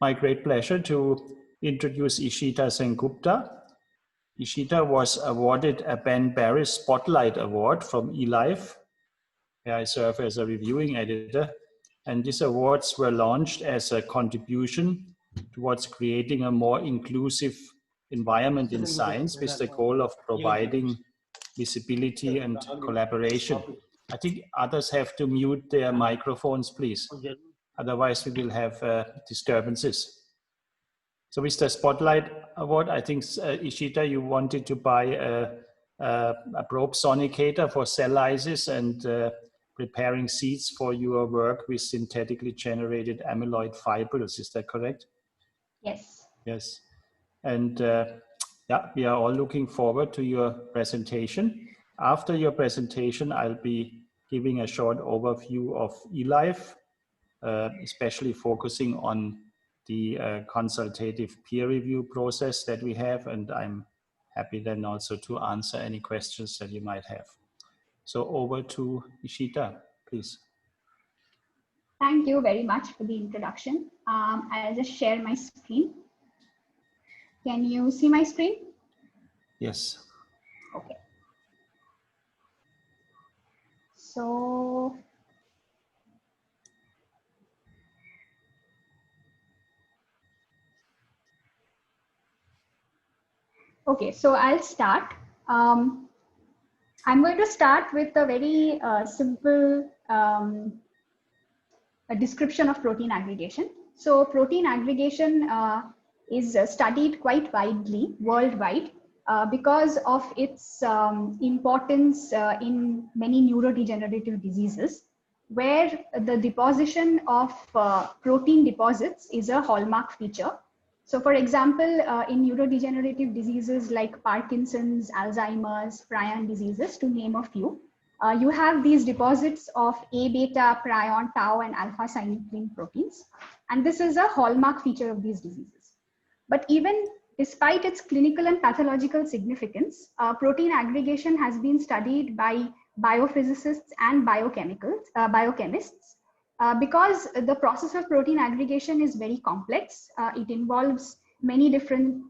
my great pleasure to introduce Ishita Sengupta. Ishita was awarded a Ben Barres Spotlight Award from eLife, where I serve as a reviewing editor. And these awards were launched as a contribution towards creating a more inclusive environment in science with the goal of providing visibility and collaboration. I think others have to mute their microphones, please. Otherwise, we will have disturbances. So with the Spotlight Award, I think, Ishita, you wanted to buy a probe sonicator for cell lysis and preparing seeds for your work with synthetically generated amyloid fibrils. Is that correct? Yes. Yes. And yeah, we are all looking forward to your presentation. After your presentation, I'll be giving a short overview of eLife, especially focusing on the consultative peer review process that we have. And I'm happy then also to answer any questions that you might have. So over to Ishita, please. Thank you very much for the introduction. I'll just share my screen. Can you see my screen? Yes. Okay. So, okay, so I'll start. I'm going to start with a very simple a description of protein aggregation. So protein aggregation is studied quite widely worldwide because of its importance in many neurodegenerative diseases, where the deposition of protein deposits is a hallmark feature. So for example, in neurodegenerative diseases like Parkinson's, Alzheimer's, prion diseases, to name a few, you have these deposits of A beta, prion, tau, and alpha synuclein proteins. And this is a hallmark feature of these diseases. But even despite its clinical and pathological significance, protein aggregation has been studied by biophysicists and biochemists because the process of protein aggregation is very complex. It involves many different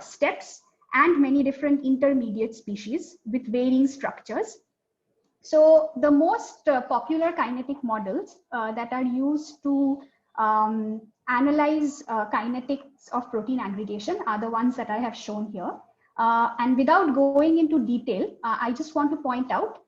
steps and many different intermediate species with varying structures. So the most popular kinetic models that are used to analyze kinetics of protein aggregation are the ones that I have shown here. And without going into detail, I just want to point out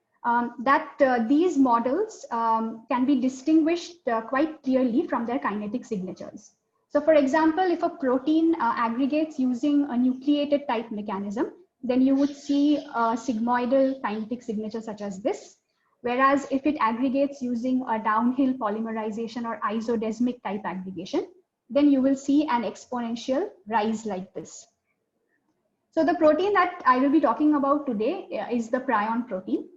that these models can be distinguished quite clearly from their kinetic signatures. So for example, if a protein aggregates using a nucleated type mechanism, then you would see a sigmoidal kinetic signature such as this. Whereas if it aggregates using a downhill polymerization or isodesmic type aggregation, then you will see an exponential rise like this. So the protein that I will be talking about today is the prion protein.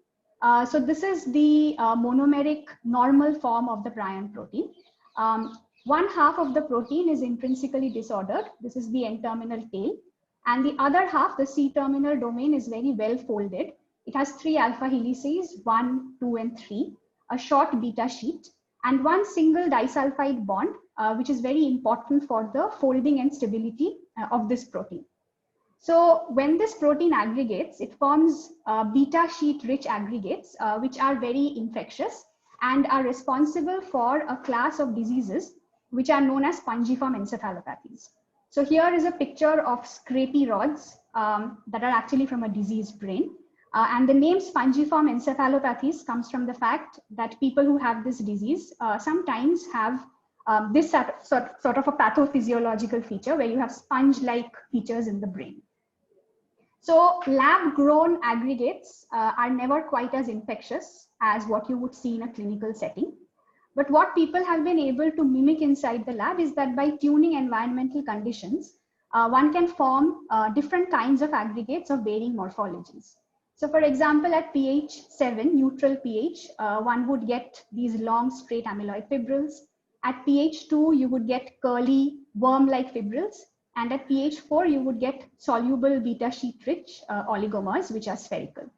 So this is the monomeric normal form of the prion protein. One half of the protein is intrinsically disordered. This is the N-terminal tail. And the other half, the C-terminal domain, is very well folded. It has 3 alpha helices, 1, 2, and 3, a short beta sheet, and one single disulfide bond, which is very important for the folding and stability of this protein. So when this protein aggregates, it forms beta sheet rich aggregates, which are very infectious and are responsible for a class of diseases which are known as spongiform encephalopathies. So here is a picture of scrapie rods that are actually from a diseased brain. And the name spongiform encephalopathies comes from the fact that people who have this disease sometimes have this sort of a pathophysiological feature where you have sponge-like features in the brain. So lab-grown aggregates are never quite as infectious as what you would see in a clinical setting. But what people have been able to mimic inside the lab is that by tuning environmental conditions, one can form different kinds of aggregates of varying morphologies. So for example, at pH 7, neutral pH, one would get these long straight amyloid fibrils. At pH 2, you would get curly worm-like fibrils. And at pH 4, you would get soluble beta sheet-rich oligomers, which are spherical.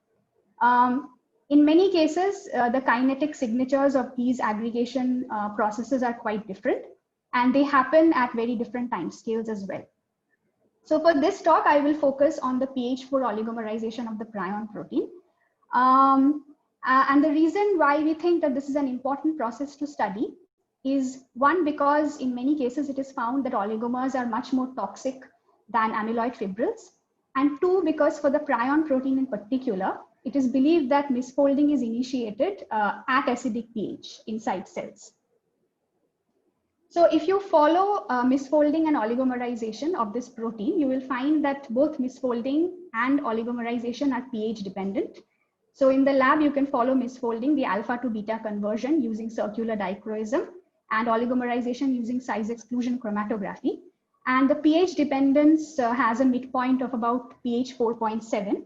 In many cases, the kinetic signatures of these aggregation processes are quite different. and they happen at very different time scales as well. So for this talk, I will focus on the pH4 oligomerization of the prion protein. And the reason why we think that this is an important process to study is, one, because in many cases it is found that oligomers are much more toxic than amyloid fibrils. And two, because for the prion protein in particular, it is believed that misfolding is initiated at acidic pH inside cells. So if you follow misfolding and oligomerization of this protein, you will find that both misfolding and oligomerization are pH dependent. So in the lab, you can follow misfolding, the alpha to beta conversion using circular dichroism, and oligomerization using size exclusion chromatography. And the pH dependence has a midpoint of about pH 4.7.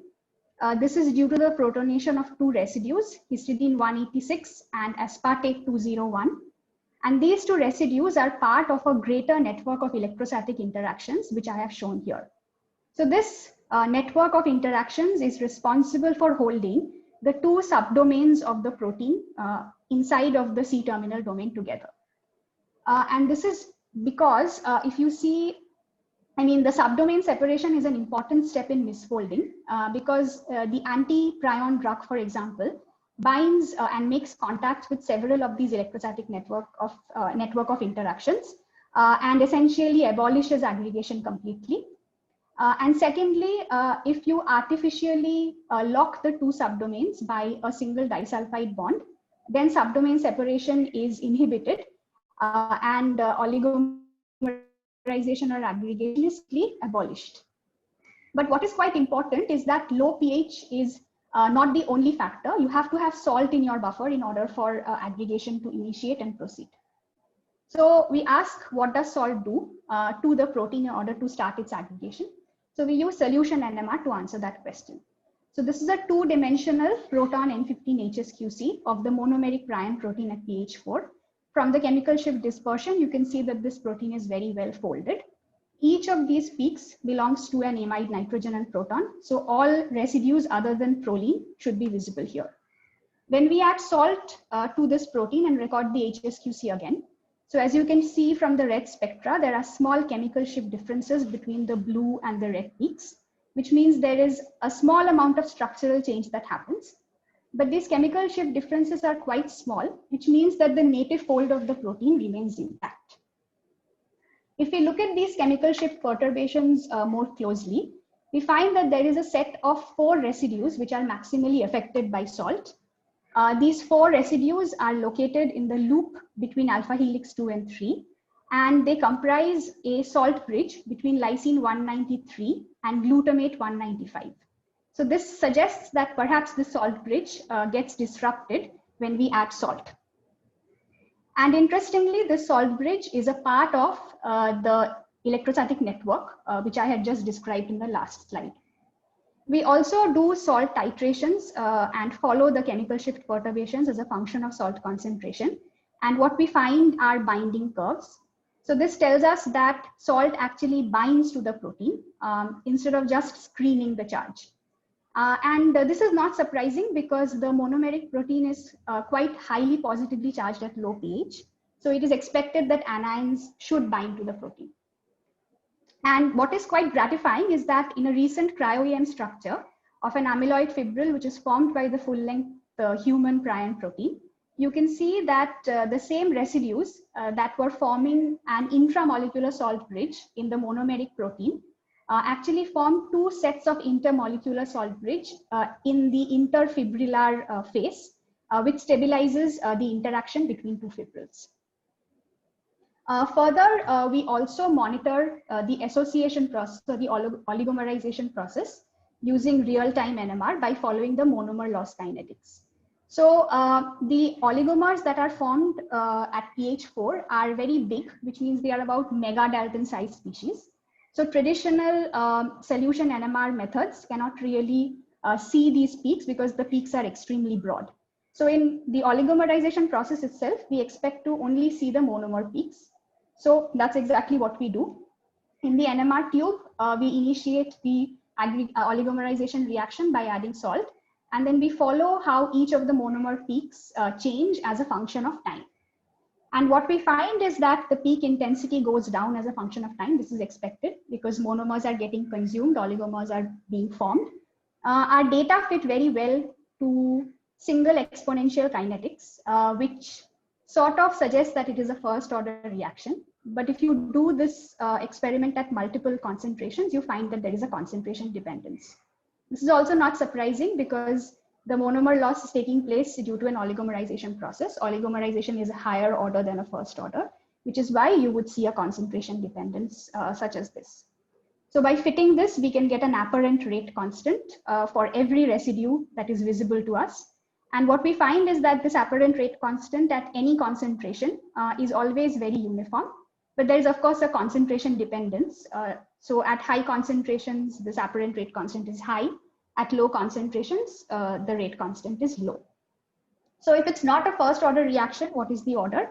This is due to the protonation of two residues, histidine 186 and aspartate 201. And these two residues are part of a greater network of electrostatic interactions, which I have shown here. So this network of interactions is responsible for holding the two subdomains of the protein inside of the C-terminal domain together. And this is because if you see, I mean, the subdomain separation is an important step in misfolding because the anti-prion drug, for example, binds and makes contact with several of these electrostatic network of interactions and essentially abolishes aggregation completely. And secondly, if you artificially lock the two subdomains by a single disulfide bond, then subdomain separation is inhibited and oligomerization or aggregation is abolished. But what is quite important is that low pH is not the only factor. You have to have salt in your buffer in order for aggregation to initiate and proceed. So we ask, what does salt do to the protein in order to start its aggregation? So we use solution NMR to answer that question. So this is a two-dimensional proton N15 HSQC of the monomeric prion protein at pH 4. From the chemical shift dispersion, you can see that this protein is very well folded. Each of these peaks belongs to an amide nitrogen and proton. So all residues other than proline should be visible here. When we add salt to this protein and record the HSQC again, so as you can see from the red spectra, there are small chemical shift differences between the blue and the red peaks, which means there is a small amount of structural change that happens. But these chemical shift differences are quite small, which means that the native fold of the protein remains intact. If we look at these chemical shift perturbations more closely, we find that there is a set of 4 residues which are maximally affected by salt. These 4 residues are located in the loop between alpha helix 2 and 3, and they comprise a salt bridge between lysine 193 and glutamate 195. So this suggests that perhaps the salt bridge gets disrupted when we add salt. And interestingly, this salt bridge is a part of the electrostatic network, which I had just described in the last slide. We also do salt titrations and follow the chemical shift perturbations as a function of salt concentration. And what we find are binding curves. So this tells us that salt actually binds to the protein instead of just screening the charge. And this is not surprising because the monomeric protein is quite highly positively charged at low pH. So it is expected that anions should bind to the protein. And what is quite gratifying is that in a recent cryo-EM structure of an amyloid fibril, which is formed by the full-length human prion protein, you can see that the same residues that were forming an intramolecular salt bridge in the monomeric protein actually form 2 sets of intermolecular salt bridge in the interfibrillar phase, which stabilizes the interaction between 2 fibrils. Further, we also monitor the association process, so the oligomerization process, using real-time NMR by following the monomer loss kinetics. So the oligomers that are formed at pH 4 are very big, which means they are about megadalton size species. So traditional solution NMR methods cannot really see these peaks because the peaks are extremely broad. So in the oligomerization process itself, we expect to only see the monomer peaks. So that's exactly what we do. In the NMR tube, we initiate the oligomerization reaction by adding salt, and then we follow how each of the monomer peaks change as a function of time. And what we find is that the peak intensity goes down as a function of time. This is expected because monomers are getting consumed, oligomers are being formed. Our data fit very well to single exponential kinetics, which sort of suggests that it is a first order reaction. But if you do this experiment at multiple concentrations, you find that there is a concentration dependence. This is also not surprising because the monomer loss is taking place due to an oligomerization process. Oligomerization is a higher order than a first order, which is why you would see a concentration dependence such as this. So by fitting this, we can get an apparent rate constant for every residue that is visible to us. And what we find is that this apparent rate constant at any concentration is always very uniform. But there is, of course, a concentration dependence. So at high concentrations, this apparent rate constant is high. At low concentrations, the rate constant is low. So if it's not a first order reaction, what is the order?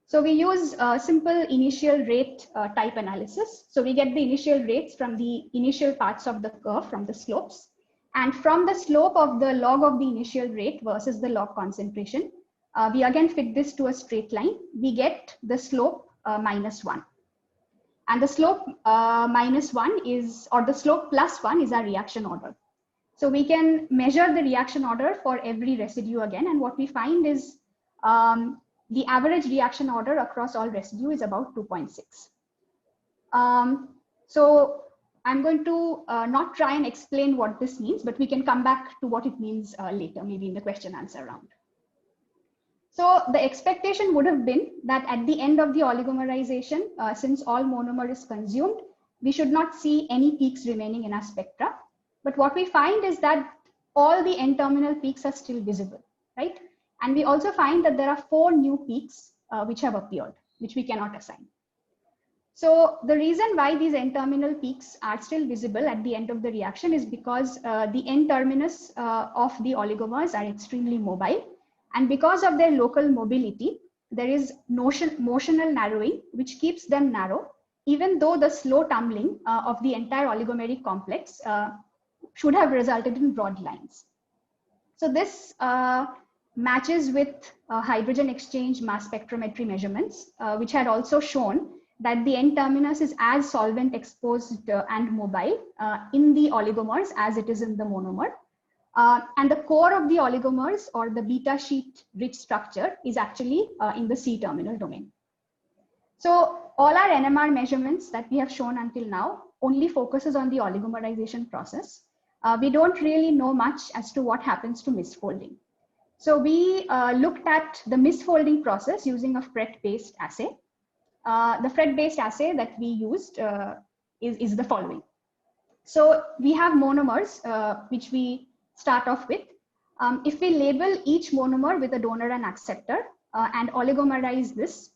So we use a simple initial rate type analysis. So we get the initial rates from the initial parts of the curve, from the slopes. And from the slope of the log of the initial rate versus the log concentration, we again fit this to a straight line. We get the slope -1. And the slope -1 is, or the slope +1 is our reaction order. So we can measure the reaction order for every residue again. And what we find is the average reaction order across all residue is about 2.6. So I'm going to not try and explain what this means, but we can come back to what it means later, maybe in the question answer round. So the expectation would have been that at the end of the oligomerization, since all monomer is consumed, we should not see any peaks remaining in our spectra. But what we find is that all the N-terminal peaks are still visible, right? And we also find that there are 4 new peaks which have appeared, which we cannot assign. So the reason why these N-terminal peaks are still visible at the end of the reaction is because the N-terminus of the oligomers are extremely mobile. And because of their local mobility, there is motional narrowing, which keeps them narrow, even though the slow tumbling of the entire oligomeric complex should have resulted in broad lines. So this matches with hydrogen exchange mass spectrometry measurements, which had also shown that the N-terminus is as solvent exposed and mobile in the oligomers as it is in the monomer. And the core of the oligomers, or the beta sheet rich structure, is actually in the C-terminal domain. So all our NMR measurements that we have shown until now only focuses on the oligomerization process. We don't really know much as to what happens to misfolding. So we looked at the misfolding process using a FRET-based assay. The FRET-based assay that we used is the following. So we have monomers, which we start off with. If we label each monomer with a donor and acceptor and oligomerize this,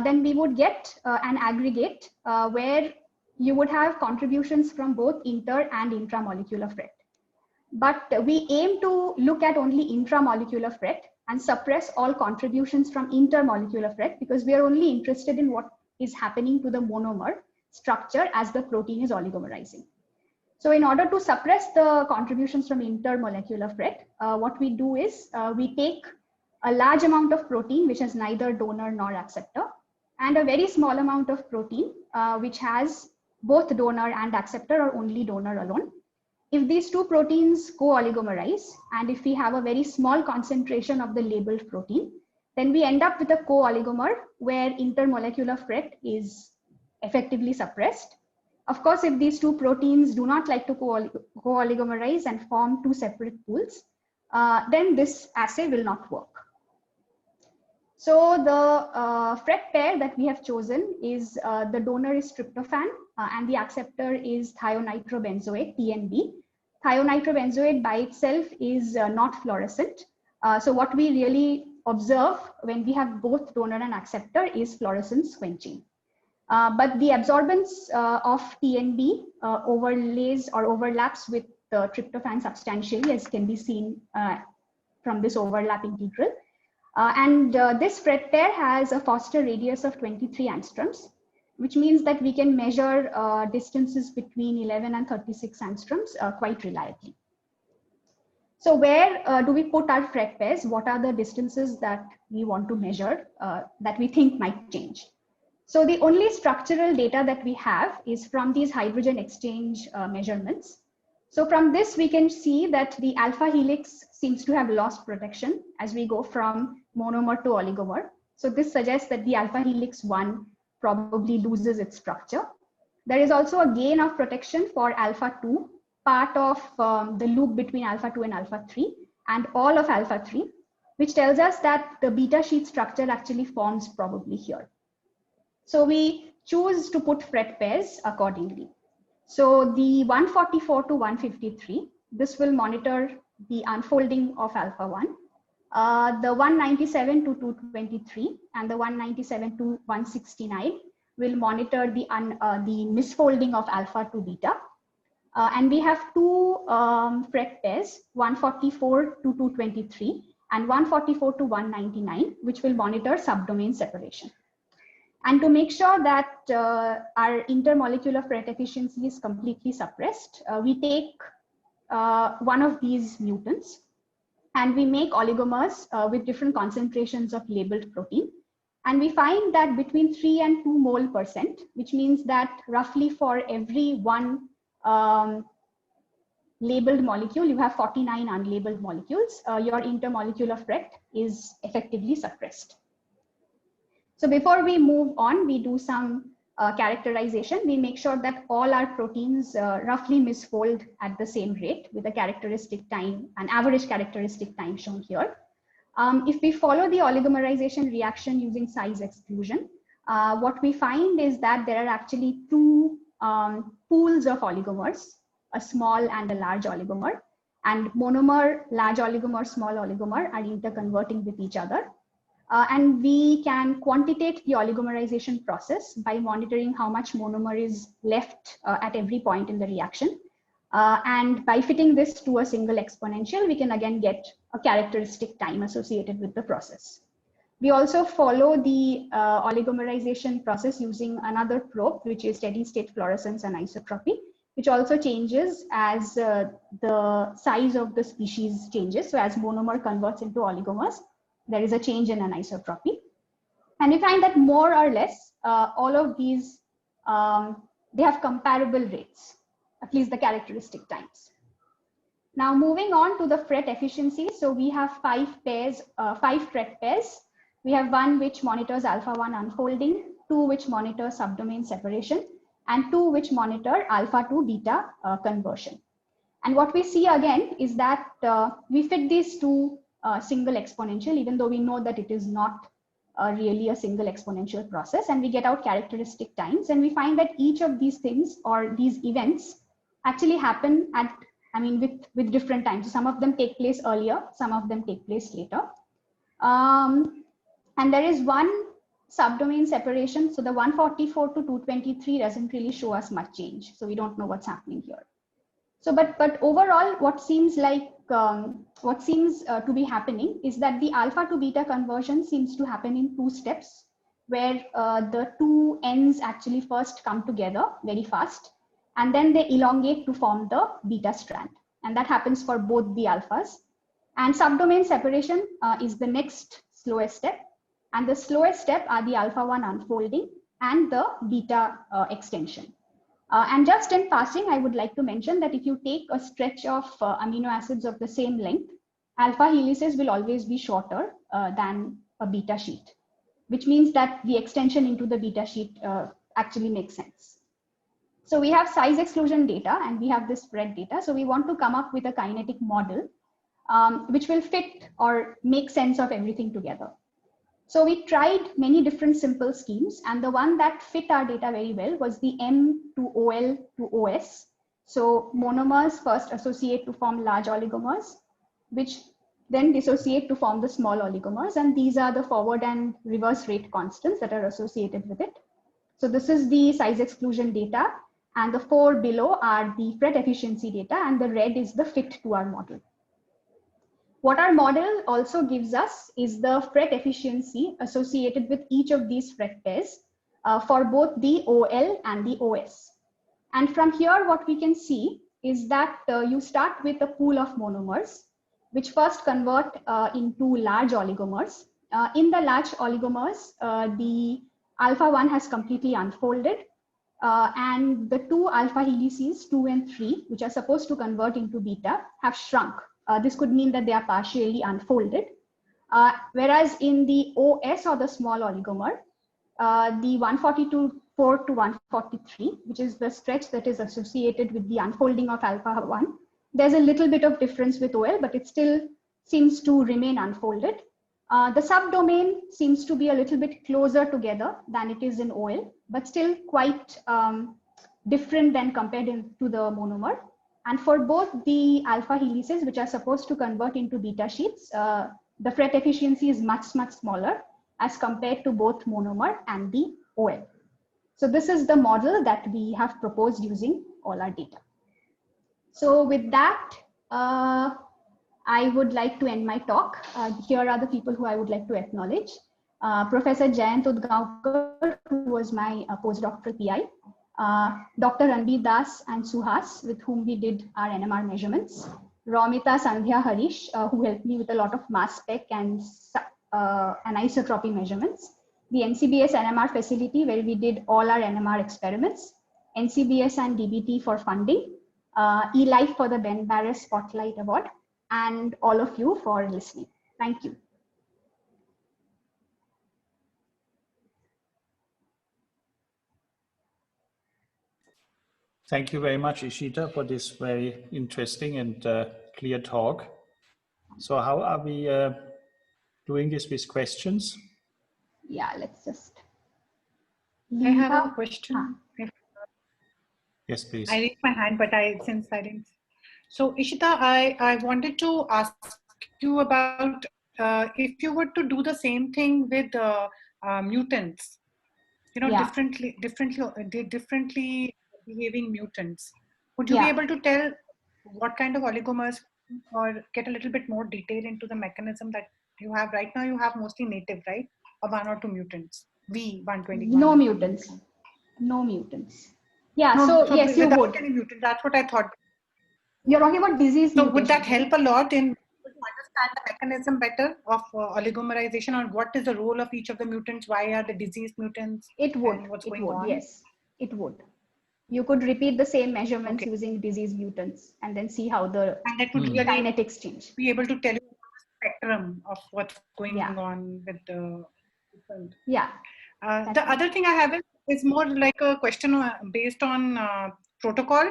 then we would get an aggregate where you would have contributions from both inter and intramolecular FRET. But we aim to look at only intramolecular FRET and suppress all contributions from intermolecular FRET, because we are only interested in what is happening to the monomer structure as the protein is oligomerizing. So in order to suppress the contributions from intermolecular FRET, what we do is we take a large amount of protein which has neither donor nor acceptor, and a very small amount of protein which has both donor and acceptor or only donor alone. If these two proteins co-oligomerize, and if we have a very small concentration of the labeled protein, then we end up with a co-oligomer where intermolecular FRET is effectively suppressed. Of course, if these two proteins do not like to co-oligomerize and form two separate pools, then this assay will not work. So the FRET pair that we have chosen is the donor is tryptophan and the acceptor is thionnitrobenzoate, TNB. Thionnitrobenzoate by itself is not fluorescent. So what we really observe when we have both donor and acceptor is fluorescence quenching. But the absorbance of TNB overlays or overlaps with the tryptophan substantially, as can be seen from this overlap integral. This FRET pair has a Foster radius of 23 angstroms, which means that we can measure distances between 11 and 36 angstroms quite reliably. So where do we put our fret pairs? What are the distances that we want to measure that we think might change? So the only structural data that we have is from these hydrogen exchange measurements. So from this, we can see that the alpha helix seems to have lost protection as we go from monomer to oligomer. So this suggests that the alpha helix 1 probably loses its structure. There is also a gain of protection for alpha 2, part of the loop between alpha 2 and alpha 3, and all of alpha 3, which tells us that the beta sheet structure actually forms probably here. So we choose to put fret pairs accordingly. So the 144 to 153, this will monitor the unfolding of alpha 1. The 197 to 223 and the 197 to 169 will monitor the misfolding of alpha to beta. And we have two fret pairs, 144 to 223 and 144 to 199, which will monitor subdomain separation. And to make sure that our intermolecular fret efficiency is completely suppressed, we take one of these mutants and we make oligomers with different concentrations of labeled protein. And we find that between 3 and 2 mole %, which means that roughly for every one labeled molecule, you have 49 unlabeled molecules, your intermolecular fret is effectively suppressed. So before we move on, we do some characterization. We make sure that all our proteins roughly misfold at the same rate with a characteristic time, an average characteristic time shown here. If we follow the oligomerization reaction using size exclusion, what we find is that there are actually two pools of oligomers, a small and a large oligomer, and monomer, large oligomer, small oligomer are interconverting with each other. And we can quantitate the oligomerization process by monitoring how much monomer is left at every point in the reaction. And by fitting this to a single exponential, we can again get a characteristic time associated with the process. We also follow the oligomerization process using another probe, which is steady state fluorescence anisotropy, which also changes as the size of the species changes. So as monomer converts into oligomers, there is a change in anisotropy. And we find that more or less, all of these, they have comparable rates, at least the characteristic times. Now moving on to the fret efficiency. So we have 5 fret pairs. We have one which monitors alpha 1 unfolding, 2 which monitor subdomain separation, and 2 which monitor alpha to beta conversion. And what we see again is that we fit these to single exponential, even though we know that it is not really a single exponential process, and we get out characteristic times, and we find that each of these things or these events actually happen at, with different times. Some of them take place earlier, some of them take place later. And there is one subdomain separation. So the 144 to 223 doesn't really show us much change. So we don't know what's happening here. So, but overall, what seems like, to be happening is that the alpha to beta conversion seems to happen in 2 steps, where the 2 ends actually first come together very fast, and then they elongate to form the beta strand. And that happens for both the alphas. And subdomain separation is the next slowest step. And the slowest step are the alpha 1 unfolding and the beta extension. And just in passing, I would like to mention that if you take a stretch of amino acids of the same length, alpha helices will always be shorter than a beta sheet, which means that the extension into the beta sheet actually makes sense. So we have size exclusion data and we have this spread data. So we want to come up with a kinetic model which will fit or make sense of everything together. So we tried many different simple schemes, and the one that fit our data very well was the M to OL to OS. So monomers first associate to form large oligomers, which then dissociate to form the small oligomers. And these are the forward and reverse rate constants that are associated with it. So this is the size exclusion data, and the 4 below are the fret efficiency data, and the red is the fit to our model. What our model also gives us is the fret efficiency associated with each of these fret pairs for both the OL and the OS. And from here, what we can see is that you start with a pool of monomers, which first convert into large oligomers. In the large oligomers, the alpha 1 has completely unfolded, and the two alpha helices, 2 and 3, which are supposed to convert into beta, have shrunk. This could mean that they are partially unfolded. Whereas in the OS, or the small oligomer, the 142.4 to 143, which is the stretch that is associated with the unfolding of alpha 1, there's a little bit of difference with OL, but it still seems to remain unfolded. The subdomain seems to be a little bit closer together than it is in OL, but still quite different than compared to the monomer. And for both the alpha helices, which are supposed to convert into beta sheets, the FRET efficiency is much, much smaller as compared to both monomer and the OL. So this is the model that we have proposed using all our data. So with that, I would like to end my talk. Here are the people who I would like to acknowledge. Professor Jayant Udgaonkar, who was my postdoctoral PI, Dr. Ranbir Das and Suhas, with whom we did our NMR measurements, Romita, Sandhya, Harish, who helped me with a lot of mass spec and anisotropy measurements, the NCBS NMR facility, where we did all our NMR experiments, NCBS and DBT for funding, eLife for the Ben Barres Spotlight Award, and all of you for listening. Thank you. Thank you very much, Ishita, for this very interesting and clear talk. So how are we doing this with questions? Yeah, let's just. I have a question. Yes, please. I raised my hand, but since I didn't. So Ishita, I wanted to ask you about if you were to do the same thing with mutants, you know, differently behaving mutants. Would you be able to tell what kind of oligomers, or get a little bit more detail into the mechanism that you have right now? You have mostly native, right? Or 1 or 2 mutants. V121. No mutants. No mutants. Yeah. No, so yes, you would. Any mutant. That's what I thought. You're talking about disease. So would that help a lot in understand the mechanism better of oligomerization, or what is the role of each of the mutants? Why are the diseased mutants? It would. What's it going would. on? Yes, it would. You could repeat the same measurements using disease mutants and then see how the kinetics change. Be able to tell you the spectrum of what's going on with the different. Yeah. The other thing I have is more like a question based on protocol.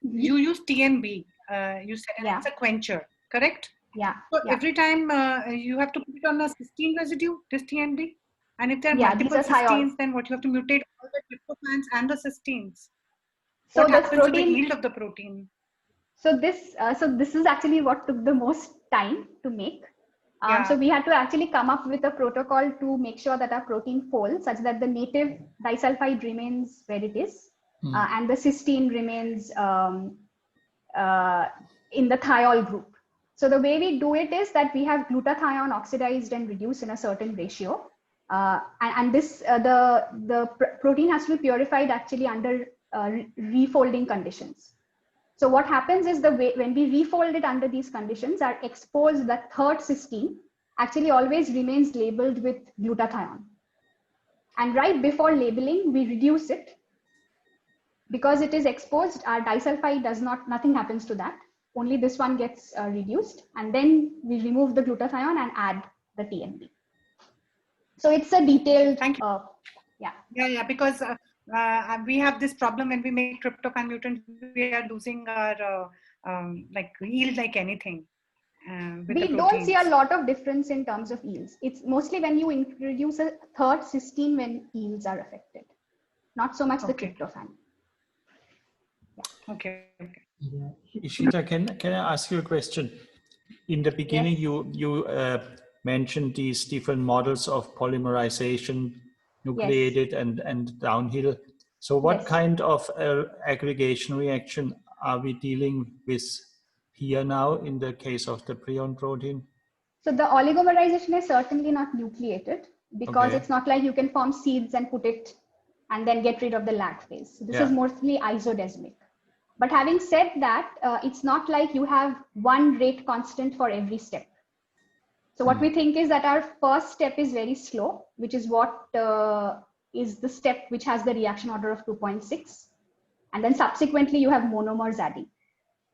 You use TNB. You said it's a quencher, correct? Yeah. So every time you have to put it on a cysteine residue, this TNB. And if there are multiple cysteines, then what, you have to mutate all the tryptophans and the cysteines. So what happens to the yield of the protein? So this is actually what took the most time to make. So we had to actually come up with a protocol to make sure that our protein folds such that the native disulfide remains where it is, and the cysteine remains in the thiol group. So the way we do it is that we have glutathione oxidized and reduced in a certain ratio. And this the protein has to be purified actually under refolding conditions. So what happens is when we refold it under these conditions, our exposed, the third cysteine actually always remains labeled with glutathione. And right before labeling, we reduce it. Because it is exposed, our disulfide nothing happens to that. Only this one gets reduced. And then we remove the glutathione and add the TNB. So it's a detailed, Thank you. Because we have this problem when we make tryptophan mutants, we are losing our yield like anything. We don't see a lot of difference in terms of yields. It's mostly when you introduce a third cysteine when yields are affected, not so much the tryptophan. Okay. Ishita, can I ask you a question? In the beginning, you mentioned these different models of polymerization, nucleated and downhill. So what kind of aggregation reaction are we dealing with here now in the case of the prion protein? So the oligomerization is certainly not nucleated because it's not like you can form seeds and put it and then get rid of the lag phase. So this is mostly isodesmic. But having said that, it's not like you have one rate constant for every step. So what we think is that our first step is very slow, which is what is the step which has the reaction order of 2.6. And then subsequently you have monomers adding,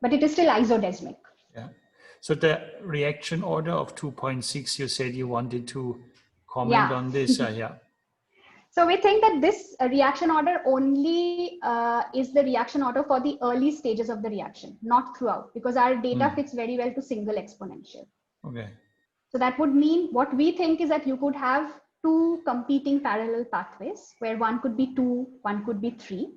but it is still isodesmic. Yeah. So the reaction order of 2.6, you said you wanted to comment on this. Yeah. So we think that this reaction order only is the reaction order for the early stages of the reaction, not throughout, because our data fits very well to single exponential. Okay. So that would mean what we think is that you could have two competing parallel pathways where one could be 2, one could be 3.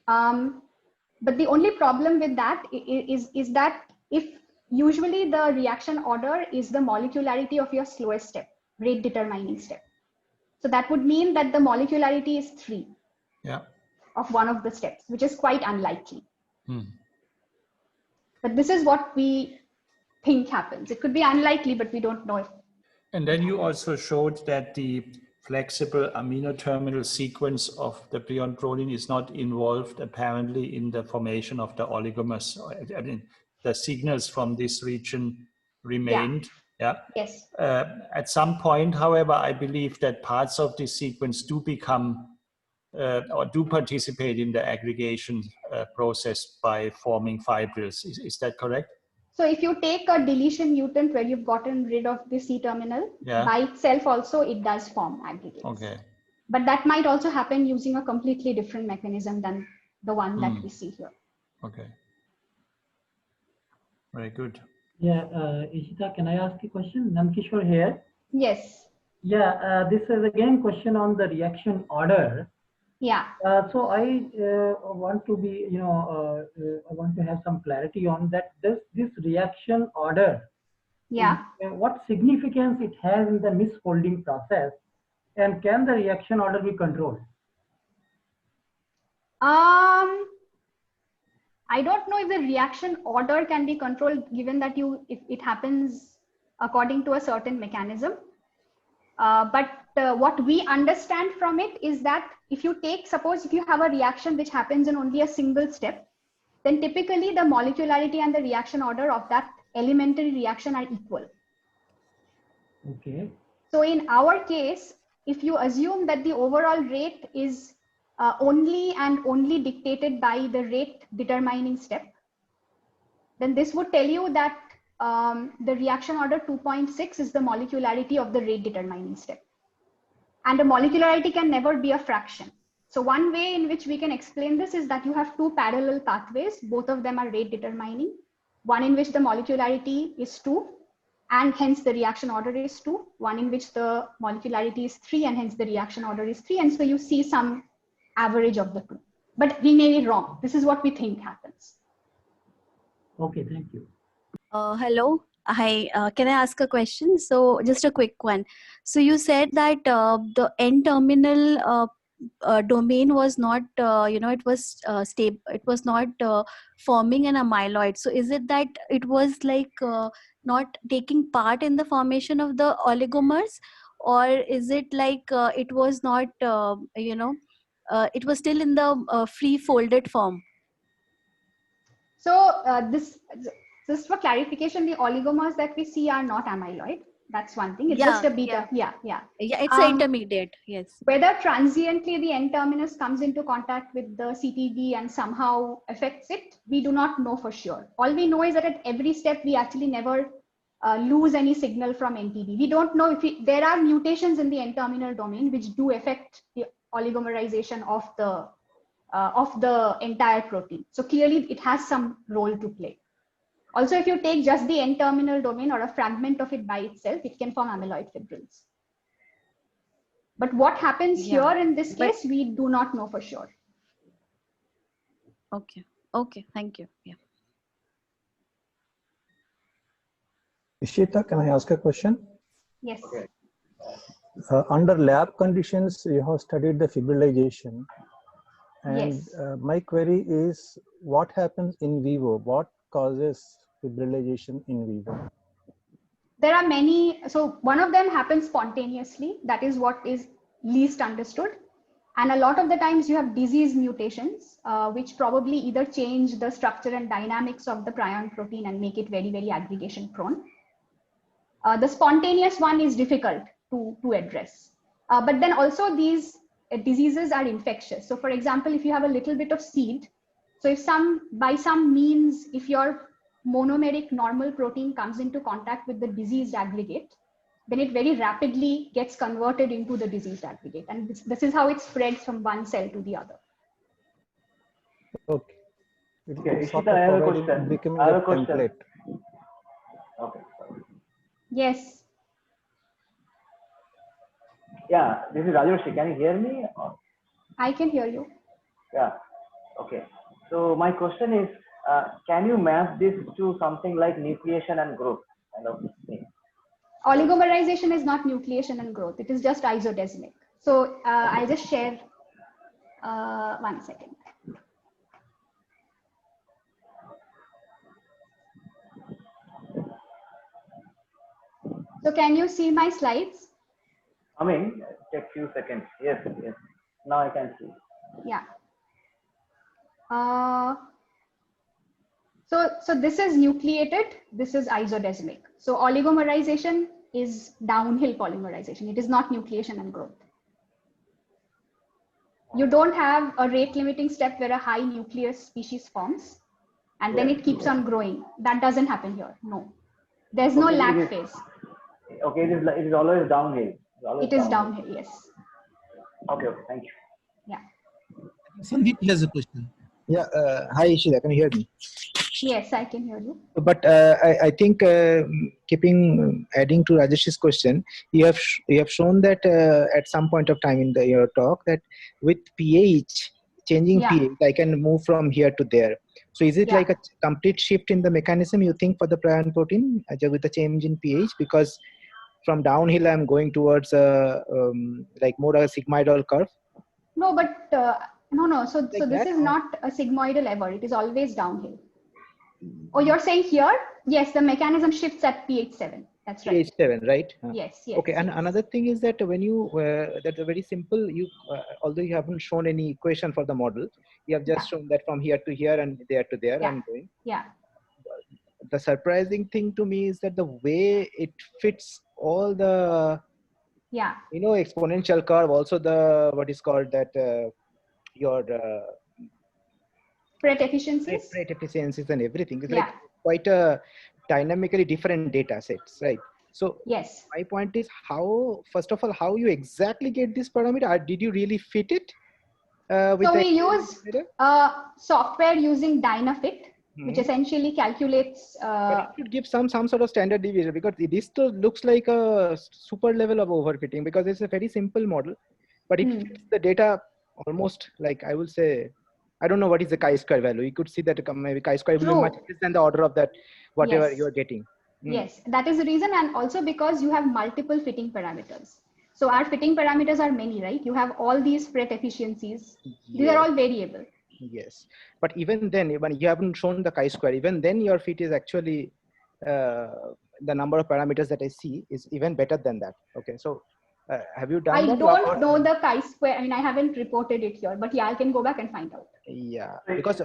But the only problem with that is that if usually the reaction order is the molecularity of your slowest step, rate determining step. So that would mean that the molecularity is 3 of one of the steps, which is quite unlikely. But this is what we think happens. It could be unlikely, but we don't know if. And then you also showed that the flexible amino terminal sequence of the prion protein is not involved apparently in the formation of the oligomers. I mean, the signals from this region remained. Yeah. Yes. At some point, however, I believe that parts of this sequence do become or do participate in the aggregation process by forming fibrils. Is that correct? So if you take a deletion mutant where you've gotten rid of the C-terminal, by itself also it does form aggregates. Okay. But that might also happen using a completely different mechanism than the one that we see here. Okay. Very good. Yeah, Ishita, can I ask a question? Namkishore here. Yes. Yeah, this is again question on the reaction order. Yeah. So I want to be, I want to have some clarity on that. This reaction order, what significance it has in the misfolding process, and can the reaction order be controlled? I don't know if the reaction order can be controlled, given that if it happens according to a certain mechanism. But what we understand from it is that if you take, suppose if you have a reaction which happens in only a single step, then typically the molecularity and the reaction order of that elementary reaction are equal. Okay. So in our case, if you assume that the overall rate is only and only dictated by the rate determining step, then this would tell you that the reaction order 2.6 is the molecularity of the rate determining step. And the molecularity can never be a fraction. So one way in which we can explain this is that you have two parallel pathways, both of them are rate determining, one in which the molecularity is 2 and hence the reaction order is 2, one in which the molecularity is 3 and hence the reaction order is 3, and so you see some average of the two. But we may be wrong. This is what we think happens. Okay, thank you. Hello. Hi, can I ask a question? So just a quick one. So you said that the N-terminal domain was not, it was stable. It was not forming an amyloid. So is it that it was like not taking part in the formation of the oligomers, or is it like it was not, it was still in the free folded form? So just for clarification, the oligomers that we see are not amyloid. That's one thing. It's just a beta. Yeah, it's an intermediate. Yes. Whether transiently the N-terminus comes into contact with the CTG and somehow affects it, we do not know for sure. All we know is that at every step, we actually never lose any signal from NTD. We don't know if there are mutations in the N-terminal domain which do affect the oligomerization of the entire protein. So clearly it has some role to play. Also, if you take just the N-terminal domain or a fragment of it by itself, it can form amyloid fibrils. But what happens here in this case, we do not know for sure. Okay. Okay. Thank you. Yeah. Ishita, can I ask a question? Yes. Okay. Under lab conditions, you have studied the fibrillization. And my query is, what happens in vivo? What causes fibrillization in vivo? There are many. So one of them happens spontaneously. That is what is least understood. And a lot of the times you have disease mutations, which probably either change the structure and dynamics of the prion protein and make it very, very aggregation prone. The spontaneous one is difficult to address. But then also these diseases are infectious. So for example, if you have a little bit of seed, so if by some means, if your monomeric normal protein comes into contact with the diseased aggregate, then it very rapidly gets converted into the diseased aggregate. And this is how it spreads from one cell to the other. Okay. Okay, Ishita, I have a question. I have a question. Template. Okay. Yes. Yeah, this is Rajoshi. Can you hear me? I can hear you. Yeah. Okay. So my question is, can you map this to something like nucleation and growth kind of thing? Oligomerization is not nucleation and growth. It is just isodesmic. So I'll just share 1 second. So can you see my slides? Take few seconds. Yes, yes. Now I can see. Yeah. So this is nucleated. This is isodesmic. So oligomerization is downhill polymerization. It is not nucleation and growth. You don't have a rate limiting step where a high nucleus species forms and then it keeps on growing. That doesn't happen here. No. There's no lag phase. Okay, it is always downhill. It is downhill, yes. Okay, thank you. Yeah. Sandeep has a question. Yeah, hi Ishita, can you hear me? Yes, I can hear you. But I think adding to Rajesh's question, you have shown that at some point of time in your talk that with pH, changing pH, I can move from here to there. So is it like a complete shift in the mechanism you think for the prion protein with a change in pH? Because from downhill I'm going towards like more a sigmoidal curve. No, but no. So this is not a sigmoidal ever. It is always downhill. Oh, you're saying here? Yes, the mechanism shifts at pH 7. That's right. pH 7, right? Yes, yes. Okay, and another thing is that when you, that's a very simple, although you haven't shown any equation for the model, you have just shown that from here to here and there to there I'm going. Yeah. The surprising thing to me is that the way it fits all the, exponential curve, also the, what is called that, your Pret efficiencies. Pret efficiencies and everything. It's like quite a dynamically different data sets, right? So yes, my point is how, first of all, how you exactly get this parameter? Did you really fit it? So we use software using Dynafit, which essentially calculates. But it should give some sort of standard deviation, because this still looks like a super level of overfitting, because it's a very simple model, but it fits the data almost like, I will say, I don't know what is the chi-square value. You could see that maybe chi-square will be much less than the order of that, whatever you're getting. Yes, that is the reason, and also because you have multiple fitting parameters. So our fitting parameters are many, right? You have all these Pret efficiencies. These are all variable. Yes, but even then, when you haven't shown the chi-square, even then your fit is actually, the number of parameters that I see is even better than that. Okay, so have you done that? I don't know the chi-square. I mean, I haven't reported it here, but I can go back and find out. Yeah, because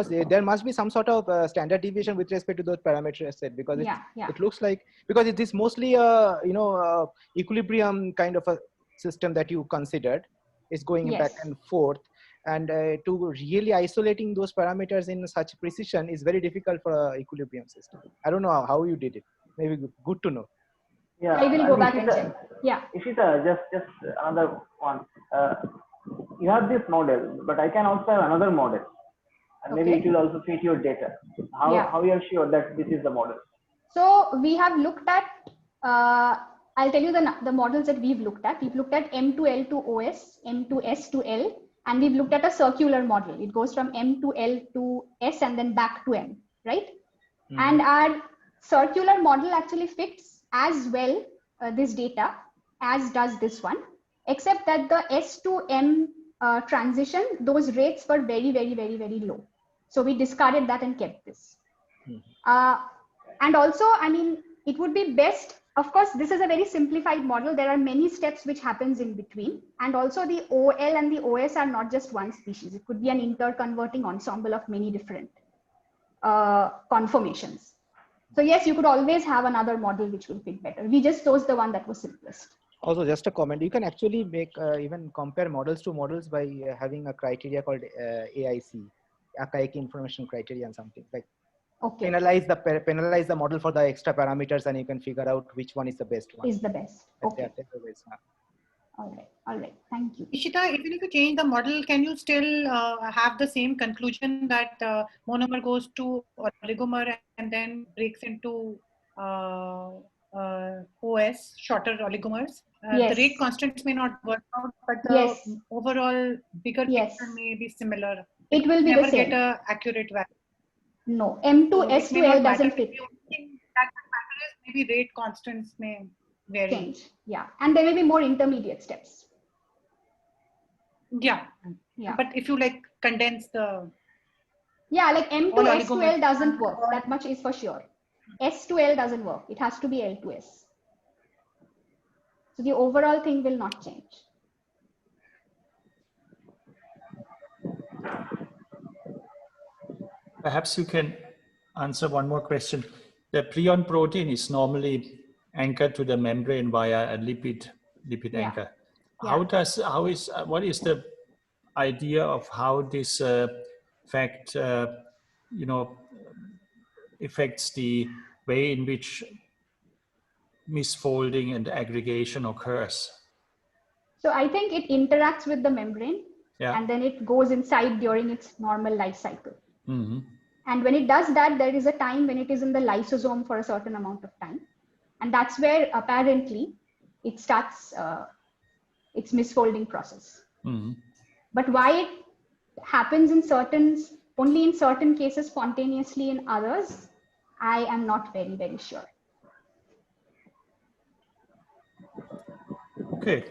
there must be some sort of standard deviation with respect to those parameters set, because it looks like, because it is mostly a equilibrium kind of a system that you considered is going back and forth, and to really isolating those parameters in such precision is very difficult for an equilibrium system. I don't know how you did it. Maybe good to know. Yeah, I will go back and check. Yeah. Ishita, just another one. You have this model, but I can also have another model, and maybe it will also fit your data. How you are sure that this is the model? So we have looked at. I'll tell you the models that we've looked at. We've looked at M to L to OS, M to S to L, and we've looked at a circular model. It goes from M to L to S and then back to M, right? And our circular model actually fits as well this data as does this one, except that the S to M transition, those rates were very, very, very, very low. So we discarded that and kept this. And also, I mean, it would be best Of course, this is a very simplified model. There are many steps which happens in between. And also the OL and the OS are not just one species. It could be an interconverting ensemble of many different conformations. So yes, you could always have another model which will fit better. We just chose the one that was simplest. Also, just a comment, you can actually make even compare models to models by having a criteria called AIC, Archaic Information Criteria, and something like penalize the model for the extra parameters, and you can figure out which one is the best one. Is the best. Okay. All right. Thank you. Ishita, even if you change the model, can you still have the same conclusion that monomer goes to oligomer and then breaks into OS, shorter oligomers? Yes. The rate constants may not work out, but the overall bigger picture may be similar. It will be the same. Never get an accurate value. No, M2S2L doesn't fit. The only thing that will matter is maybe rate constants may vary. Change. Yeah, and there may be more intermediate steps. Yeah. But if you like condense the... Yeah, like M2S2L doesn't work. That much is for sure. S2L doesn't work. It has to be L2S. So the overall thing will not change. Perhaps you can answer one more question. The prion protein is normally anchored to the membrane via a lipid anchor. What is the idea of how this fact affects the way in which misfolding and aggregation occurs? So I think it interacts with the membrane and then it goes inside during its normal life cycle. Mm-hmm. And when it does that, there is a time when it is in the lysosome for a certain amount of time. And that's where apparently it starts its misfolding process. Mm-hmm. But why it happens only in certain cases spontaneously, in others, I am not very, very sure. Okay.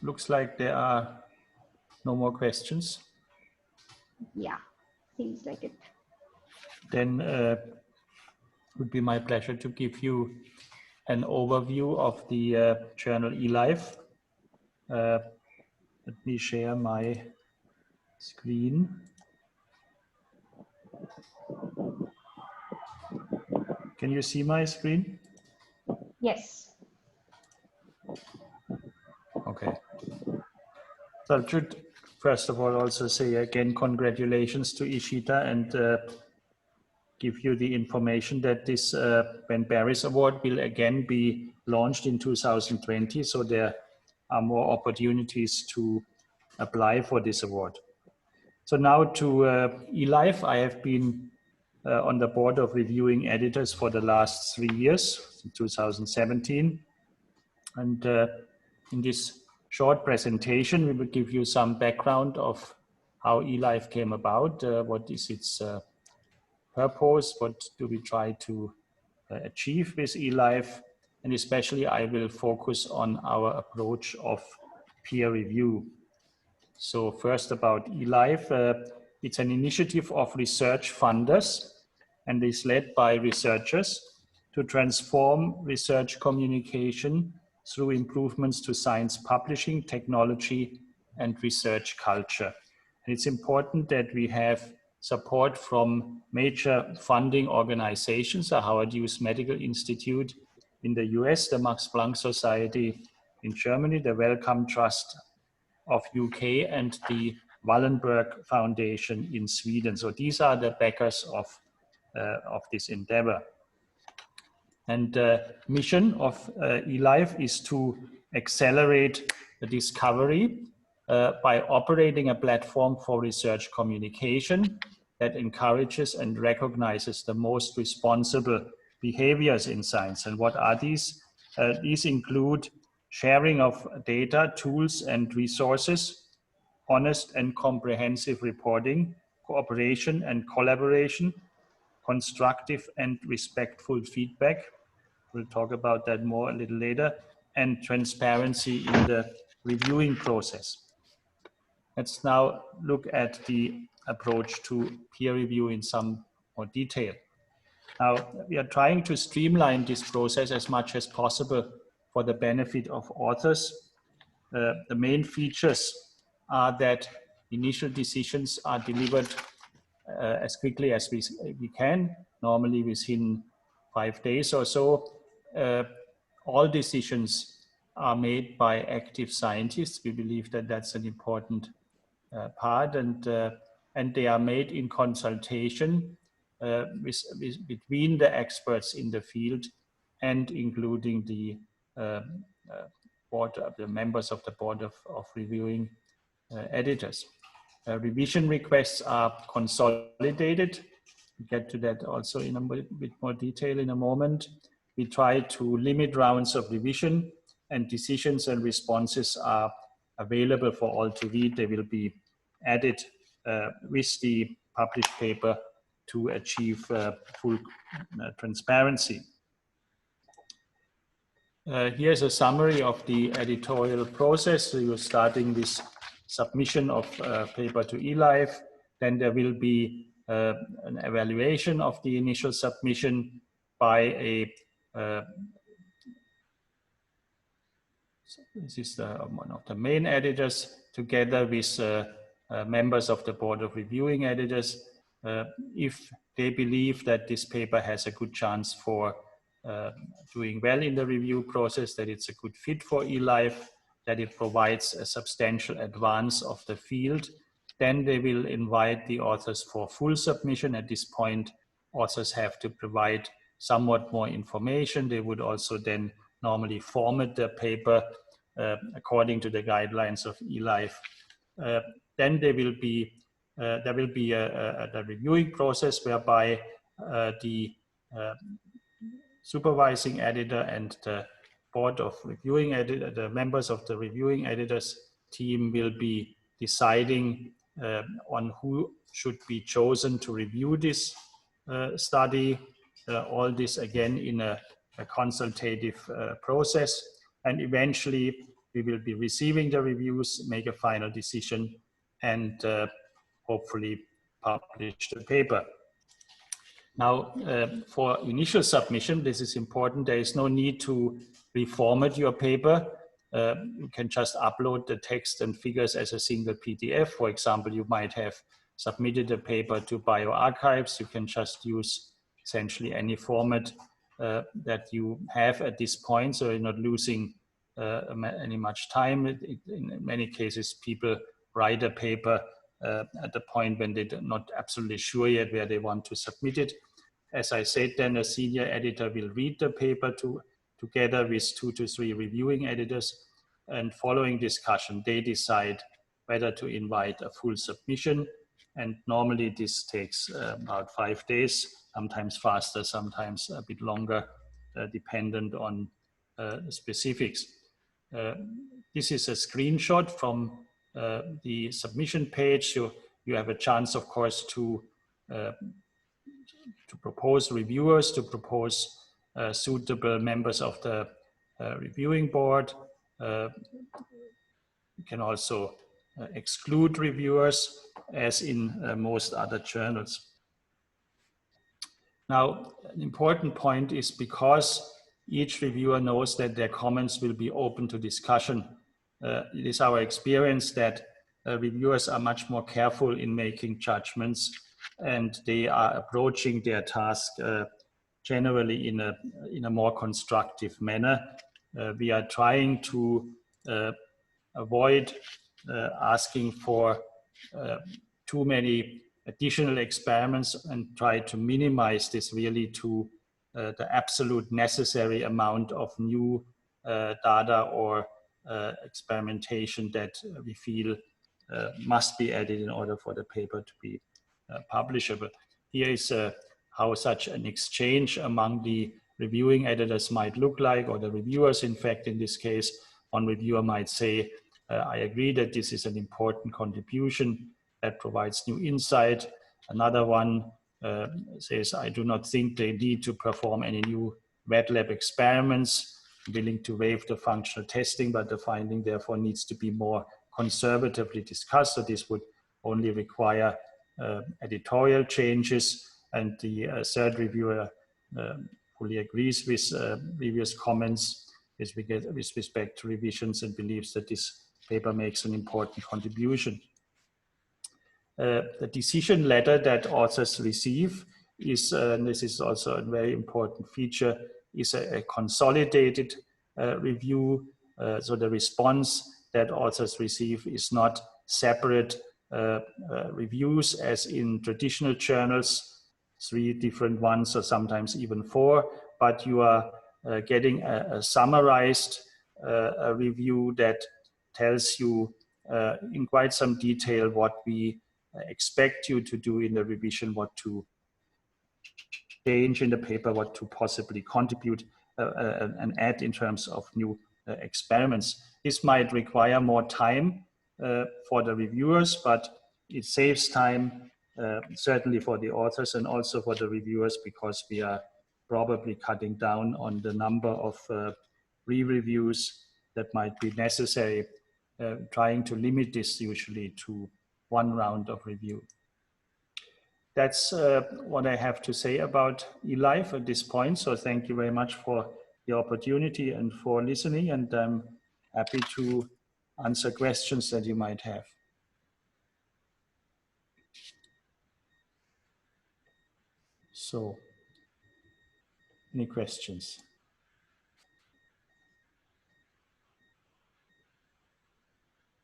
Looks like there are no more questions. Yeah, seems like it. Then it would be my pleasure to give you an overview of the journal eLife. Let me share my screen. Can you see my screen? Yes. Okay. So I should first of all also say again, congratulations to Ishita, and give you the information that this Ben Barres Award will again be launched in 2020. So there are more opportunities to apply for this award. So now to eLife. I have been on the board of reviewing editors for the last 3 years, 2017. And in this short presentation, we will give you some background of how eLife came about, what is its purpose, what do we try to achieve with eLife, and especially I will focus on our approach of peer review. So first about eLife, it's an initiative of research funders and is led by researchers to transform research communication through improvements to science publishing, technology, and research culture. And it's important that we have support from major funding organizations, the Howard Hughes Medical Institute in the US, the Max Planck Society in Germany, the Wellcome Trust of UK, and the Wallenberg Foundation in Sweden. So these are the backers of this endeavor. And the mission of eLife is to accelerate the discovery by operating a platform for research communication that encourages and recognizes the most responsible behaviors in science. And what are these? These include sharing of data, tools, and resources, honest and comprehensive reporting, cooperation and collaboration, constructive and respectful feedback. We'll talk about that more a little later, and transparency in the reviewing process. Let's now look at the approach to peer review in some more detail. Now, we are trying to streamline this process as much as possible for the benefit of authors. The main features are that initial decisions are delivered as quickly as we can, normally within 5 days or so. All decisions are made by active scientists. We believe that that's an important part, and they are made in consultation between the experts in the field and including the board, the members of the board of reviewing editors. Revision requests are consolidated. We'll get to that also in a bit more detail in a moment. We try to limit rounds of revision, and decisions and responses are available for all to read. They will be added with the published paper to achieve full transparency. Here's a summary of the editorial process. So you're starting with submission of paper to eLife. Then there will be an evaluation of the initial submission by this is one of the main editors, together with members of the board of reviewing editors. If they believe that this paper has a good chance for doing well in the review process, that it's a good fit for eLife, that it provides a substantial advance of the field, then they will invite the authors for full submission. At this point, authors have to provide somewhat more information. They would also then normally format the paper according to the guidelines of eLife. Then there will be a reviewing process whereby the supervising editor and the board of reviewing editor, the members of the reviewing editors team will be deciding on who should be chosen to review this study. All this again in a consultative process, and eventually we will be receiving the reviews, make a final decision, and hopefully publish the paper. Now, for initial submission, this is important. There is no need to reformat your paper. You can just upload the text and figures as a single PDF. For example, you might have submitted a paper to bioRxiv. You can just use essentially any format that you have at this point, so you're not losing any much time. In many cases, people write a paper at the point when they're not absolutely sure yet where they want to submit it. As I said, then a senior editor will read the paper together with 2 to 3 reviewing editors, and following discussion, they decide whether to invite a full submission. And normally this takes about 5 days, sometimes faster, sometimes a bit longer, dependent on the specifics. This is a screenshot from the submission page. You have a chance, of course, to propose reviewers, to propose suitable members of the reviewing board. You can also exclude reviewers, as in most other journals. Now, an important point is, because each reviewer knows that their comments will be open to discussion, it is our experience that reviewers are much more careful in making judgments, and they are approaching their task generally in a more constructive manner. We are trying to avoid asking for too many additional experiments, and try to minimize this really to the absolute necessary amount of new data or experimentation that we feel must be added in order for the paper to be publishable. Here is how such an exchange among the reviewing editors might look like, or the reviewers. In fact, in this case, one reviewer might say, I agree that this is an important contribution that provides new insight. Another one says, I do not think they need to perform any new wet lab experiments, willing to waive the functional testing, but the finding therefore needs to be more conservatively discussed. So this would only require editorial changes. And the third reviewer fully agrees with previous comments with respect to revisions and believes that this paper makes an important contribution. The decision letter that authors receive is, and this is also a very important feature, is a consolidated review. So the response that authors receive is not separate reviews as in traditional journals, 3 different ones or sometimes even 4, but you are getting a summarized review that tells you in quite some detail what we expect you to do in the revision, what to change in the paper, what to possibly contribute and add in terms of new experiments. This might require more time for the reviewers, but it saves time certainly for the authors and also for the reviewers, because we are probably cutting down on the number of re-reviews that might be necessary, trying to limit this usually to 1 round of review. That's what I have to say about eLife at this point. So thank you very much for the opportunity and for listening, and I'm happy to answer questions that you might have. So, any questions?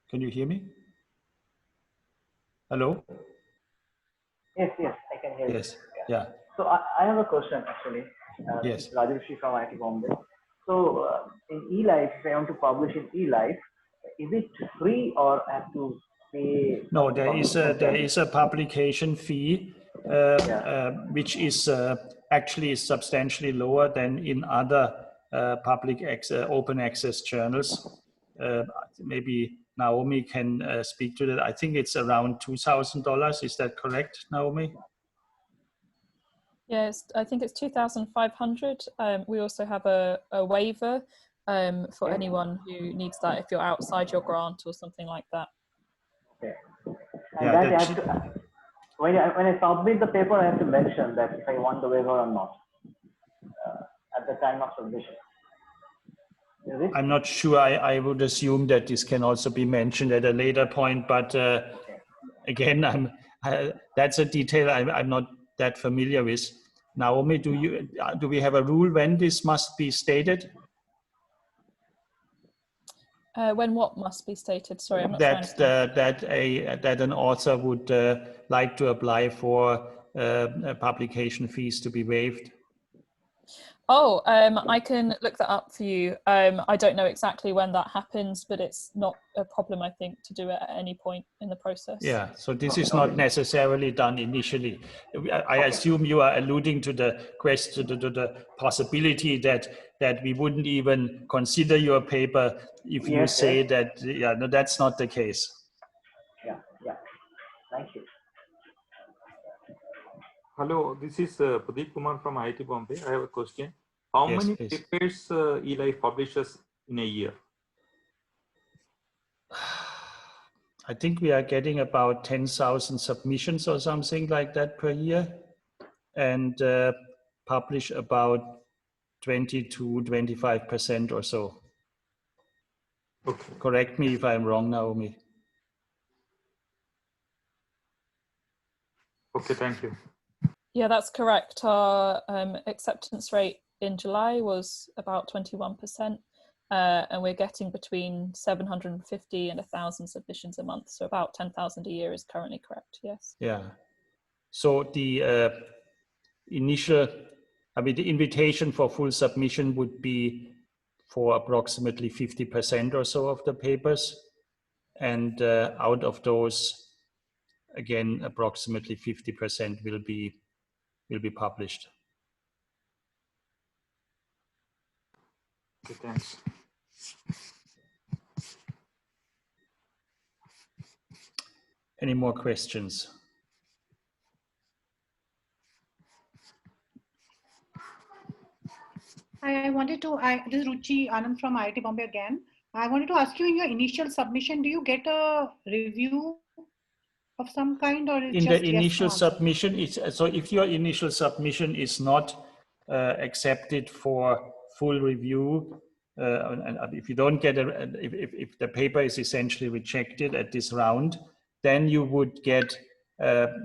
Can you hear me? Hello? Yes, I can hear you. Yes, yeah. So I have a question actually. Yes. Rajarshi from IIT Bombay. So in eLife, if I want to publish in eLife, is it free or I have to pay? No, there is a publication fee, which is actually substantially lower than in other public open access journals. Maybe Naomi can speak to that. I think it's around $2,000. Is that correct, Naomi? Yes, I think it's 2,500. We also have a waiver for anyone who needs that if you're outside your grant or something like that. Okay. And that I have to, when I submit the paper, I have to mention that if I want the waiver or not at the time of submission. I'm not sure. I would assume that this can also be mentioned at a later point, but again, that's a detail I'm not that familiar with. Naomi, do we have a rule when this must be stated? When what must be stated? Sorry, I'm not that an author would like to apply for publication fees to be waived. Oh, I can look that up for you. I don't know exactly when that happens, but it's not a problem, I think, to do it at any point in the process. Yeah, so this is not necessarily done initially. I assume you are alluding to the question, to the possibility that we wouldn't even consider your paper if you say that, yeah, no, that's not the case. Yeah, thank you. Hello, this is Pradeep Kumar from IIT Bombay. I have a question. How many papers eLife publishes in a year? I think we are getting about 10,000 submissions or something like that per year, and publish about 20 to 25% or so. Okay. Correct me if I'm wrong, Naomi. Okay, thank you. Yeah, that's correct. Our acceptance rate in July was about 21%, and we're getting between 750 and 1,000 submissions a month. So about 10,000 a year is currently correct, yes. Yeah. So the the invitation for full submission would be for approximately 50% or so of the papers. And out of those, again, approximately 50% will be published. Okay, thanks. Any more questions? I wanted to, this is Ruchi Anand from IIT Bombay again. I wanted to ask you, in your initial submission, do you get a review of some kind, or in the initial submission? So if your initial submission is not accepted for full review. And if you don't get if the paper is essentially rejected at this round, then you would get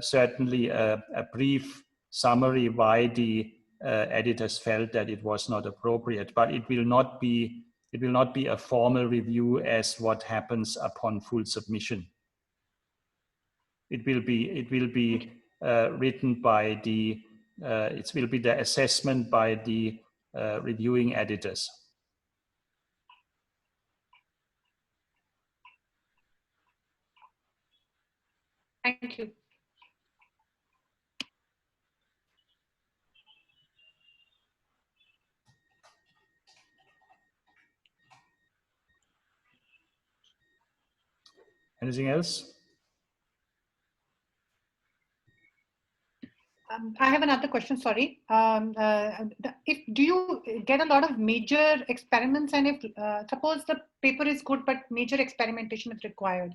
certainly a brief summary why the editors felt that it was not appropriate, but it will not be a formal review as what happens upon full submission. It will be written by the it will be the assessment by the reviewing editors. Thank you. Anything else? I have another question, sorry. Do you get a lot of major experiments, and if suppose the paper is good but major experimentation is required,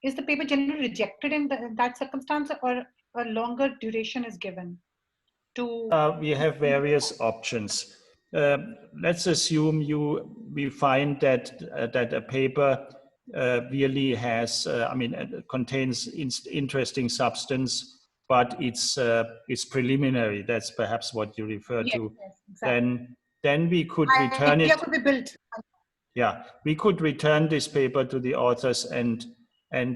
is the paper generally rejected in that circumstance, or a longer duration is given? We have various options. Let's assume we find that that a paper really has, contains interesting substance, but it's preliminary. That's perhaps what you refer to. Yes, exactly. Then we could return it. Could be built. Yeah, we could return this paper to the authors and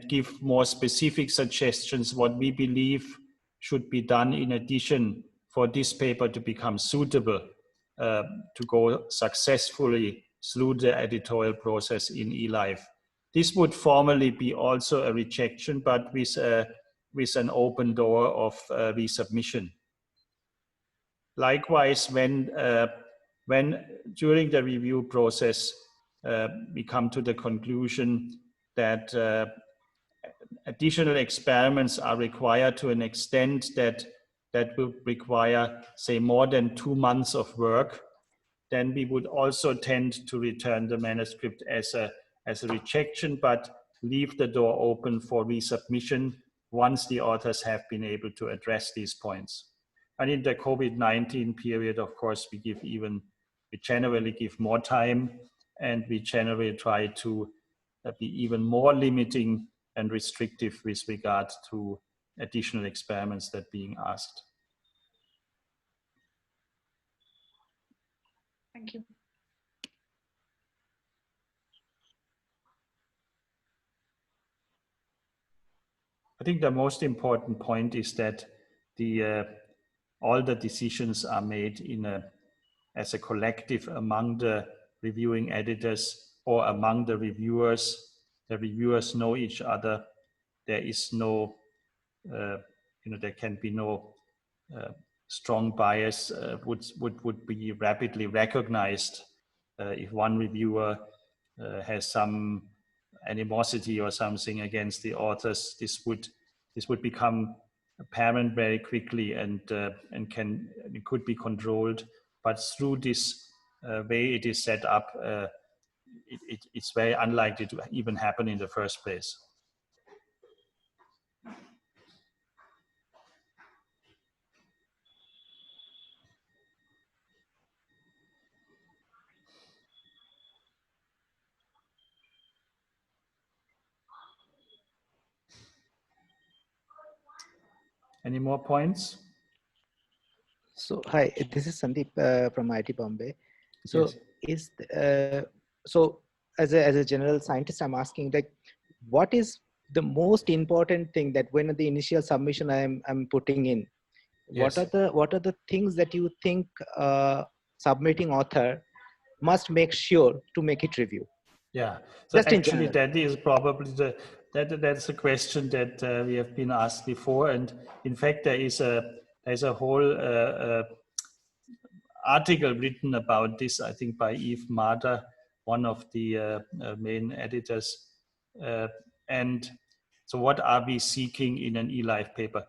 give more specific suggestions what we believe should be done in addition for this paper to become suitable to go successfully through the editorial process in eLife. This would formally be also a rejection, but with an open door of resubmission. Likewise, when during the review process we come to the conclusion that additional experiments are required to an extent that will require, say, more than 2 months of work, then we would also tend to return the manuscript as a rejection, but leave the door open for resubmission once the authors have been able to address these points. And in the COVID-19 period, of course, we generally give more time, and we generally try to be even more limiting and restrictive with regard to additional experiments that are being asked. Thank you. I think the most important point is that all the decisions are made as a collective among the reviewing editors or among the reviewers. The reviewers know each other. There is no, there can be no strong bias would be rapidly recognized if one reviewer has some animosity or something against the authors. This would become apparent very quickly, and it could be controlled. But through this way it is set up, it's very unlikely to even happen in the first place. Any more points? So hi, this is Sandeep from IIT Bombay. So yes. So as a general scientist, I'm asking, like, what is the most important thing that when the initial submission I'm putting in, yes. what are the things that you think submitting author must make sure to make it review? Yeah, so just actually that is probably that's a question that we have been asked before, and in fact there's a whole article written about this, I think by Yves Marder, one of the main editors. And so what are we seeking in an eLife paper?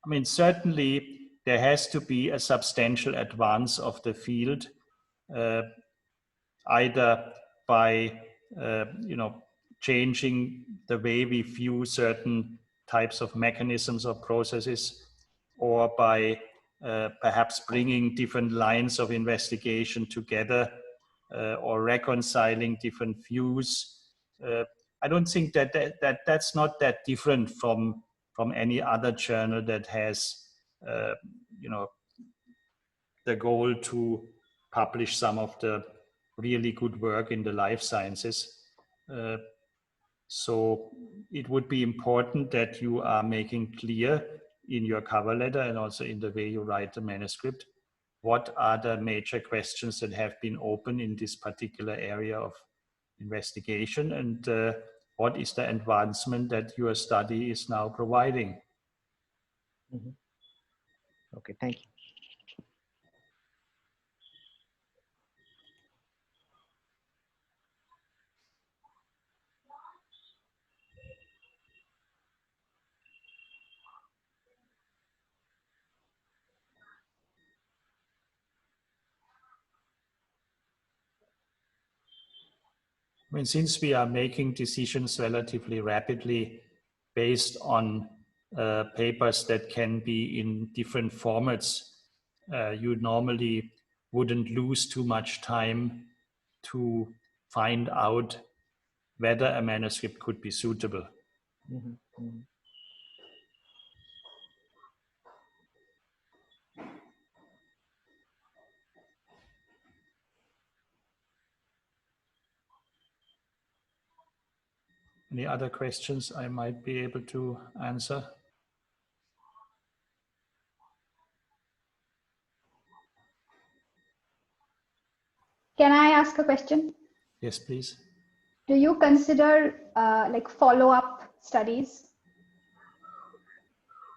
I mean, certainly there has to be a substantial advance of the field, either by changing the way we view certain types of mechanisms or processes, or by perhaps bringing different lines of investigation together or reconciling different views. I don't think that's not that different from any other journal that has, the goal to publish some of the really good work in the life sciences. So it would be important that you are making clear in your cover letter and also in the way you write the manuscript, what are the major questions that have been open in this particular area of investigation, and what is the advancement that your study is now providing. Mm-hmm. Okay, thank you. I mean, since we are making decisions relatively rapidly based on papers that can be in different formats, you normally wouldn't lose too much time to find out whether a manuscript could be suitable. Mm-hmm. Mm-hmm. Any other questions I might be able to answer? Can I ask a question? Yes, please. Do you consider like follow-up studies?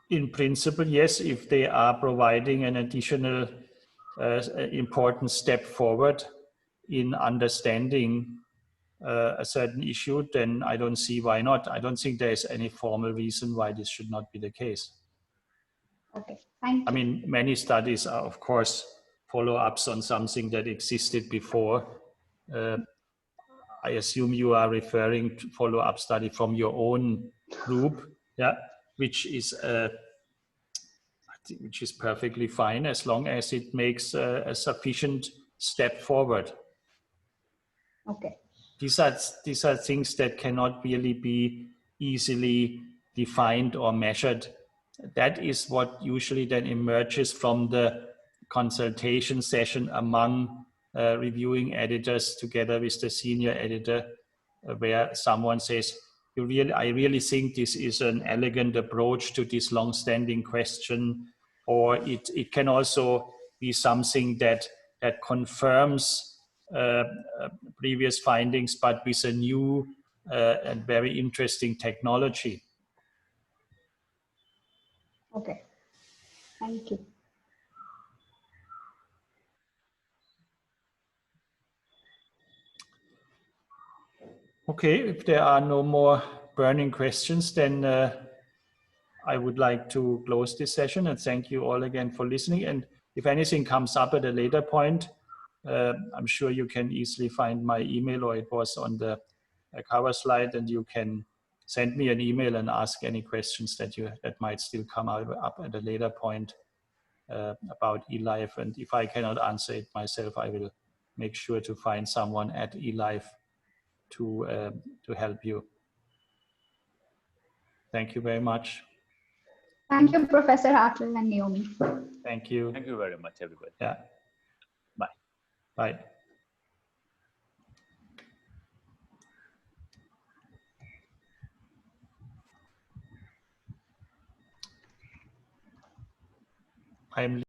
In principle, yes, if they are providing an additional important step forward in understanding a certain issue, then I don't see why not. I don't think there is any formal reason why this should not be the case. Okay, thank you. I mean, many studies are, of course, follow-ups on something that existed before. I assume you are referring to follow-up study from your own group, yeah, which is perfectly fine as long as it makes a sufficient step forward. Okay. These are things that cannot really be easily defined or measured. That is what usually then emerges from the consultation session among reviewing editors together with the senior editor, where someone says, I really think this is an elegant approach to this long-standing question, or it can also be something that confirms previous findings, but with a new and very interesting technology. Okay, thank you. Okay, if there are no more burning questions, then I would like to close this session and thank you all again for listening. And if anything comes up at a later point, I'm sure you can easily find my email, or it was on the cover slide, and you can send me an email and ask any questions that might still come up at a later point about eLife. And if I cannot answer it myself, I will make sure to find someone at eLife to help you. Thank you very much. Thank you, Professor Hartwell and Naomi. Thank you. Thank you very much, everybody. Yeah. Bye. Bye. I'm